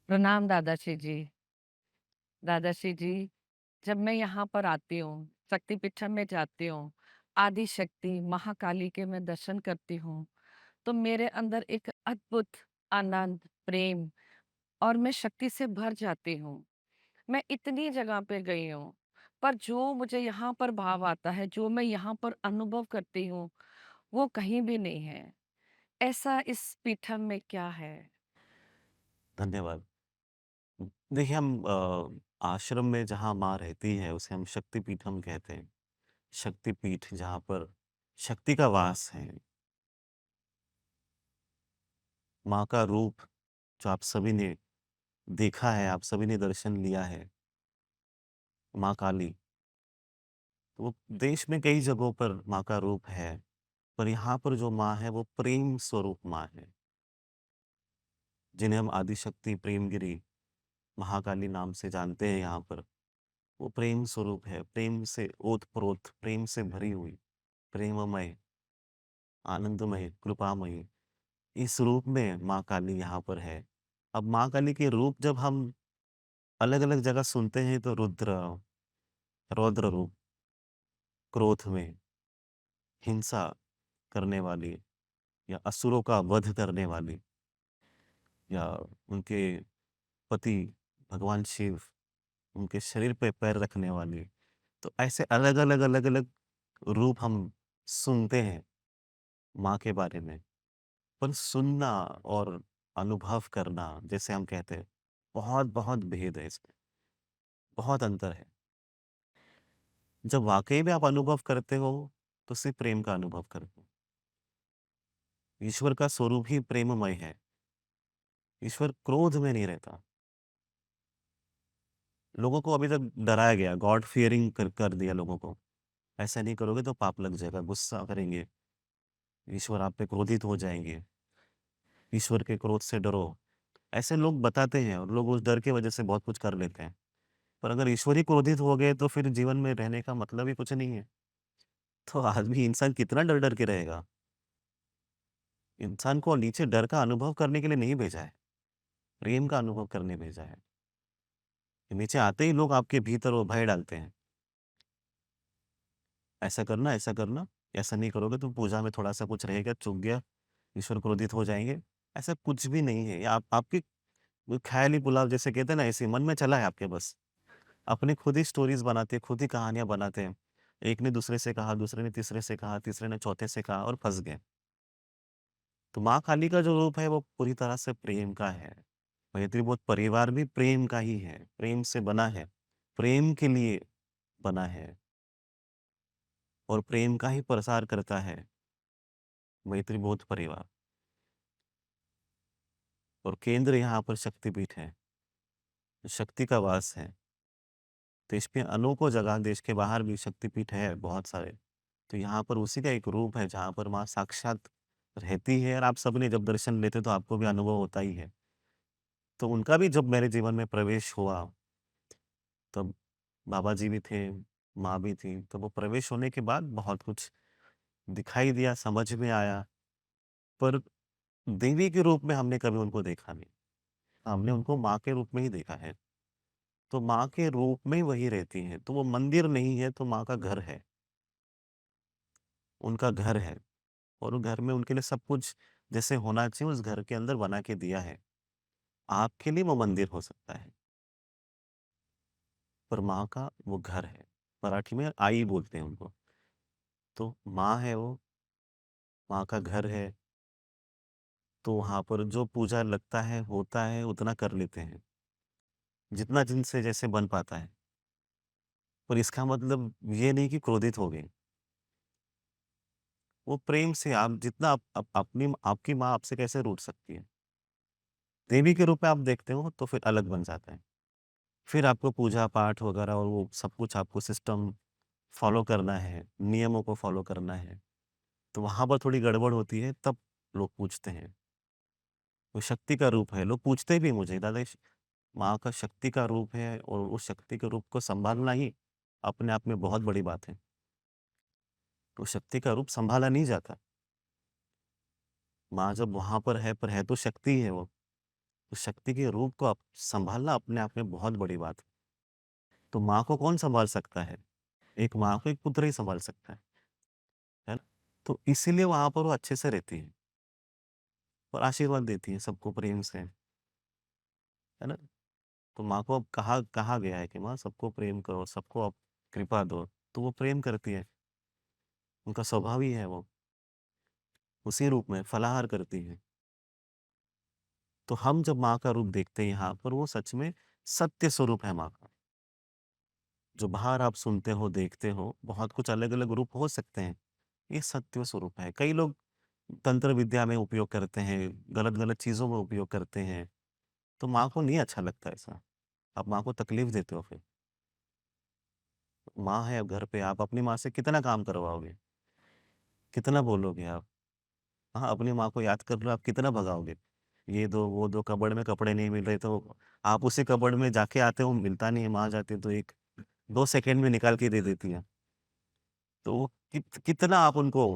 प्रणाम दादाश्री जी। दादाश्री जी, जब मैं यहाँ पर आती हूँ, शक्तिपीठम में जाती हूँ, आदि शक्ति महाकाली के मैं दर्शन करती हूँ, तो मेरे अंदर एक अद्भुत आनंद, प्रेम और मैं शक्ति से भर जाती हूँ। मैं इतनी जगह पे गई हूँ, पर जो मुझे यहाँ पर भाव आता है, जो मैं यहाँ पर अनुभव करती हूँ, वो कहीं भी नहीं है। ऐसा इस पीठम में क्या है? धन्यवाद। देखिए हम आश्रम में जहाँ माँ रहती है उसे हम शक्तिपीठ हम कहते हैं। शक्तिपीठ जहाँ पर शक्ति का वास है। माँ का रूप जो आप सभी ने देखा है, आप सभी ने दर्शन लिया है, माँ काली। तो वो देश में कई जगहों पर माँ का रूप है, पर यहाँ पर जो माँ है वो प्रेम स्वरूप माँ है, जिन्हें हम आदिशक्ति प्रेमगिरी महाकाली नाम से जानते हैं यहाँ पर। वो प्रेम स्वरूप है, प्रेम से ओत-प्रोत, प्रेम से भरी हुई, प्रेममय, आनंदमय, कृपामयी, इस रूप में माँ काली यहाँ पर है। अब माँ काली के रूप जब हम अलग-अलग जगह सुनते हैं तो रुद्र, रौद्र रूप, क्रोध में, हिंसा करने वाली या असुरों का वध करने वाली या उनके पति भगवान शिव, उनके शरीर पे पैर रखने वाली। तो ऐसे अलग-अलग, अलग-अलग रूप हम सुनते हैं माँ के बारे में। पर सुनना और अनुभव करना जैसे हम कहते हैं, बहुत-बहुत भेद है इसमें, बहुत अंतर है। जब वाक़ई में आप अनुभव करते हो, तो सिर्फ़ प्रेम का अनुभव करते हो। ईश्वर का स्वरूप ही प्रेममय है। ईश्वर क्रोध में नहीं रहता। लोगों को अभी तक डराया गया, गॉड फियरिंग कर दिया लोगों को। ऐसा नहीं करोगे तो पाप लग जाएगा, गुस्सा करेंगे, ईश्वर आप पे क्रोधित हो जाएँगे, ईश्वर के क्रोध से डरो। ऐसे लोग बताते हैं और लोग उस डर की वज़ह से बहुत कुछ कर लेते हैं। पर अगर ईश्वर ही क्रोधित हो गए तो फिर जीवन में रहने का मतलब ही कुछ नहीं है। तो आदमी इंसान कितना डर-डर के रहेगा? इंसान को नीचे डर का अनुभव करने के लिए नहीं भेजा है, प्रेम का अनुभव करने भेजा है। नीचे आते ही लोग आपके भीतर वो भय डालते हैं। ऐसा करना, ऐसा नहीं करोगे तो पूजा में थोड़ा-सा कुछ रहेगा, चूक गया, ईश्वर क्रोधित हो जाएँगे। ऐसा कुछ भी नहीं है। ये आप आपकी वो ख़याली पुलाव जैसे कहते हैं ना, ऐसे मन में चला है आपके बस। अपनी खुद ही स्टोरीज़ बनाते हैं, खुद ही कहानियाँ बनाते हैं। एक ने दूसरे से कहा, दूसरे ने तीसरे से कहा, तीसरे ने चौथे से कहा और फँस गए। तो माँ काली का जो रूप है वो पूरी तरह से प्रेम का है। मैत्रीभूत परिवार भी प्रेम का ही है, प्रेम से बना है, प्रेम के लिए बना है और प्रेम का ही प्रसार करता है मैत्रीभूत परिवार। और केंद्र यहाँ पर शक्तिपीठ है, शक्ति का वास है। देश में अनोखों जगह, देश के बाहर भी शक्तिपीठ है बहुत सारे। तो यहाँ पर उसी का एक रूप है जहाँ पर माँ साक्षात रहती है और आप सबने जब दर्शन लेते तो आपको भी अनुभव होता ही है। तो उनका भी जब मेरे जीवन में प्रवेश हुआ, तब बाबा जी भी थे, माँ भी थी, तो वो प्रवेश होने के बाद बहुत कुछ दिखाई दिया, समझ में आया, पर देवी के रूप में हमने कभी उनको देखा नहीं। हमने उनको माँ के रूप में ही देखा है। तो माँ के रूप में ही वही रहती हैं, तो वो मंदिर नहीं है, तो माँ का घर है, उनका घर है और वो घर में उनके लिए सब कुछ जैसे होना चाहिए उस घर के अंदर बना के दिया है। आपके लिए वो मंदिर हो सकता है, पर माँ का वो घर है। मराठी में आई बोलते हैं उनको। तो माँ है वो, माँ का घर है, तो वहाँ पर जो पूजा लगता है, होता है, उतना कर लेते हैं, जितना जिनसे जैसे बन पाता है। पर इसका मतलब ये नहीं कि क्रोधित हो गए। वो प्रेम से आप जितना अपनी आपकी माँ आपसे कैसे रूठ सकती है? देवी के रूप में आप देखते हो तो फिर अलग बन जाता है। फिर आपको पूजा-पाठ वगैरह और वो सब कुछ आपको सिस्टम फ़ॉलो करना है, नियमों को फ़ॉलो करना है। तो वहाँ पर थोड़ी गड़बड़ होती है, तब लोग पूछते हैं। वो शक्ति का रूप है, लोग पूछते भी मुझे, "दादा, इस माँ का शक्ति का रूप है और उस शक्ति के रूप को सँभालना ही अपने आप में बहुत बड़ी बात है। तो शक्ति का रूप सँभाला नहीं जाता। माँ जब वहाँ पर है तो शक्ति है वो। तो शक्ति के रूप को आप सँभालना अपने आप में बहुत बड़ी बात है। तो माँ को कौन सँभाल सकता है? एक माँ को एक पुत्र ही सँभाल सकता है ना? तो इसीलिए वहाँ पर वो अच्छे से रहती है और आशीर्वाद देती है सबको प्रेम से, है ना? तो माँ को अब कहा कहा गया है कि माँ सबको प्रेम करो, सबको आप कृपा दो, तो वो प्रेम करती है, उनका स्वभाव ही है वो, उसी रूप में फलाहार करती है। तो हम जब माँ का रूप देखते हैं यहाँ पर, वो सच में सत्य स्वरूप है माँ का। जो बाहर आप सुनते हो, देखते हो, बहुत कुछ अलग-अलग रूप हो सकते हैं, ये सत्य स्वरूप है। कई लोग तंत्र विद्या में उपयोग करते हैं, गलत-गलत चीज़ों में उपयोग करते हैं, तो माँ को नहीं अच्छा लगता ऐसा। आप माँ को तकलीफ देते हो फिर। माँ है अब घर पे, आप अपनी माँ से कितना काम करवाओगे? कितना बोलोगे आप? हाँ, अपनी माँ को याद कर लो, आप कितना भगाओगे? ये दो, वो दो, कबर्ड में कपड़े नहीं मिल रहे तो आप उसी कबर्ड में जाके आते हो, मिलता नहीं है, माँ जाती है तो 1-2 सेकंड में निकाल के दे देती है। तो वो कितना आप उनको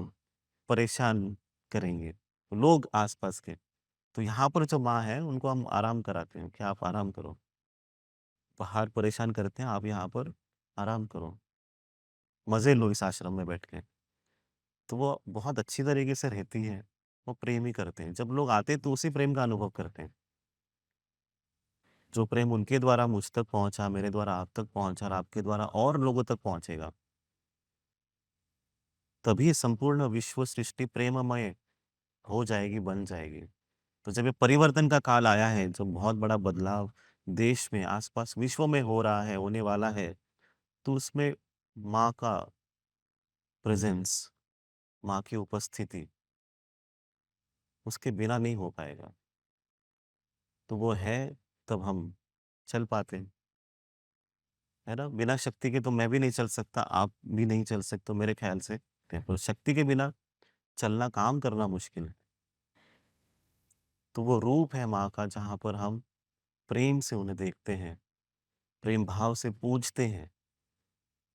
परेशान करेंगे, लोग आस-पास के। तो यहाँ पर जो माँ है, उनको हम आराम कराते हैं कि आप आराम करो। बाहर परेशान करते हैं, आप यहाँ पर आराम करो, मज़े लो इस आश्रम में बैठ के। तो वो बहुत अच्छी तरीके से रहती हैं, वो प्रेम ही करते हैं। जब लोग आते हैं तो उसी प्रेम का अनुभव करते हैं। जो प्रेम उनके द्वारा मुझ तक पहुँचा, मेरे द्वारा आप तक पहुँचा और आपके द्वारा और लोगों तक पहुँचेगा, तभी संपूर्ण विश्व सृष्टि प्रेममय हो जाएगी, बन जाएगी। तो जब ये परिवर्तन का काल आया है, जब बहुत बड़ा बदलाव देश में, आस-पास विश्व में हो रहा है, होने वाला है, तो उसमें माँ का प्रेज़ेंस, माँ की उपस्थिति, उसके बिना नहीं हो पाएगा। तो वो है, तब हम चल पाते हैं, है ना? बिना शक्ति के तो मैं भी नहीं चल सकता, आप भी नहीं चल सकते हो मेरे ख़्याल से। तो शक्ति के बिना चलना, काम करना मुश्किल है। तो वो रूप है माँ का जहाँ पर हम प्रेम से उन्हें देखते हैं, प्रेम भाव से पूजते हैं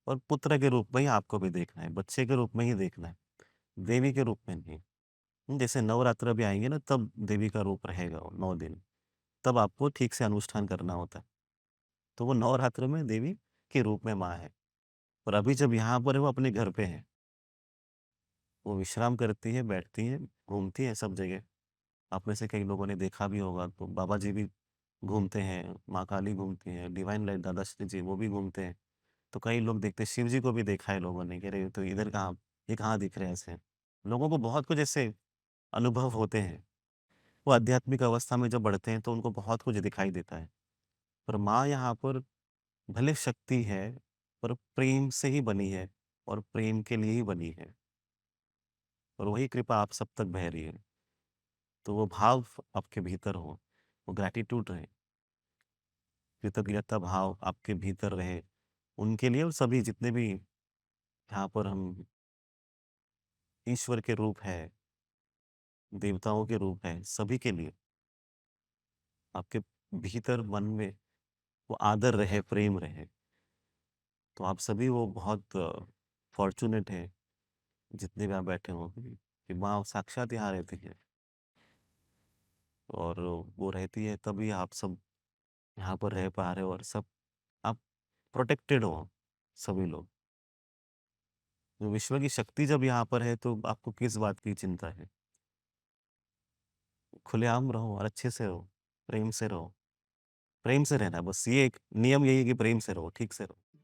और पुत्र के रूप में ही आपको भी देखना है, बच्चे के रूप में ही देखना है, देवी के रूप में नहीं। जैसे नवरात्र भी आएँगे ना तब देवी का रूप रहेगा वो 9 दिन, तब आपको ठीक से अनुष्ठान करना होता है। तो वो नवरात्र में देवी के रूप में माँ है और अभी जब यहाँ पर है वो अपने घर पे है। वो विश्राम करती है, बैठती है, घूमती है सब जगह। आप में से कई लोगों ने देखा भी होगा तो बाबा जी भी घूमते हैं, माँ काली घूमती हैं, डिवाइन लाइट दादाश्री जी वो भी घूमते हैं। तो कई लोग देखते हैं शिव जी को भी देखा है लोगों ने कि अरे! ये तो इधर कहाँ ये कहाँ दिख रहे हैं ऐसे। लोगों को बहुत कुछ ऐसे अनुभव होते हैं। वो आध्यात्मिक अवस्था में जब बढ़ते हैं तो उनको बहुत कुछ दिखाई देता है। पर माँ यहाँ पर भले शक्ति है, पर प्रेम से ही बनी है और प्रेम के लिए ही बनी है और वही कृपा आप सब तक बह रही है। तो वो भाव आपके भीतर हो, वो ग्रैटिट्यूड रहे, कृतज्ञता भाव आपके भीतर रहे, उनके लिए और सभी जितने भी यहाँ पर हम ईश्वर के रूप है, देवताओं के रूप हैं, सभी के लिए आपके भीतर मन में वो आदर रहे, प्रेम रहे। तो आप सभी वो बहुत फॉर्च्यूनेट हैं, जितने भी आप बैठे हो कि माँ साक्षात यहाँ रहती है और वो रहती है तभी आप सब यहाँ पर रह पा रहे हो और सब आप प्रोटेक्टेड हो, सभी लोग। तो विश्व की शक्ति जब यहाँ पर है तो आपको किस बात की चिंता है? खुलेआम रहो और अच्छे से रहो, प्रेम से रहो। प्रेम से रहना है बस ये एक नियम यही है कि प्रेम से रहो, ठीक से रहो।